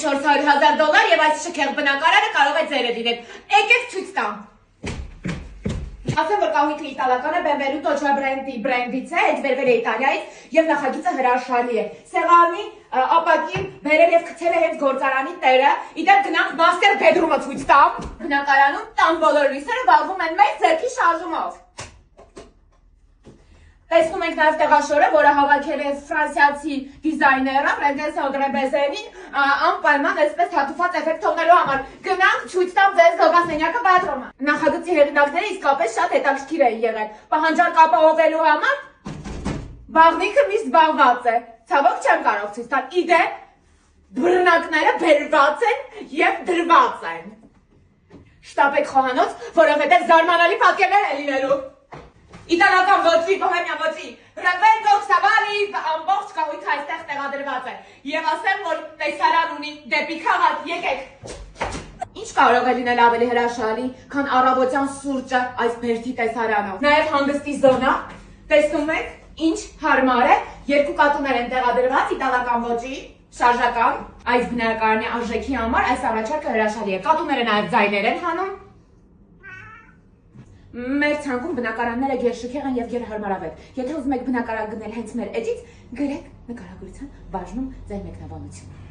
$400,000 եւ այս շքեղ բնակարանը կարող է ձերը լինել։ Եկեք ցույց տամ։ Ասեմ, որ կահույքը իտալական է, Benvenuto cioè brandից է, հենց վերվել է Իտալիայից եւ նախագիծը հրաշալի է։ Սեղանի ապակին բերել եւ գցել է հենց գործարանի տերը։ Իդեպ գնանք master bedroom-ը ցույց տամ։ Բնակարանում տան բոլոր լույսերը վառվում են մեծ ձեռքի շարժումով։ Տեսնում ենք նաև տեղաշորը, որը հավաքել է ֆրանսիացի դիզայները, Ֆրենցեսո Դրեբեզենին, անպայման այսպես հատուված էֆեկտ թողնելու համար։ Գնանք ցույց տամ ձեզ զոգասենյակը բատրոմը։ Նախագծի հեղինակները իսկապես շատ հետաքրքիր են եղել։ Պահանջարկ ապահովելու համար բաղնիքը միշտ զբաղված է։ Ցավոք չեմ կարող ցույց տալ։ Իդեպ բռնակները բերված են եւ դրված են։ Շտապեք խոհանոց, որովհետեւ զարմանալի պատկերներ են լինելու։ Իտալական ոճի, բոհեմյան ոճի, Ռավենգո, Սավալի, ամբողջ կահույքը այստեղ տեղադրված է։ Եվ ասեմ, որ տեսարան ունի դեպի քաղաք, եկեք։ Ինչ կարող է լինել ավելի հրաշալի, քան առավոտյան սուրճը այս բերդի տեսարանով։ Նաև հանգստի զոնա, տեսնում եք, ինչ հարմար է, երկու կատուներ են տեղադրված իտալական ոճի, շարժական, այս բնակարանի արժեքի համար այս առաջարկը հրաշալի է։ Կատուները նաև ձայներ են հանում։ Մեր ցանկում բնակարանները գերշքեղ են եւ գերհարմարավետ։ Եթե ուզում եք բնակարան գնել հենց մեր էջից, գրեք նկարագրության բաժնում ձեր մեկնաբանությունը։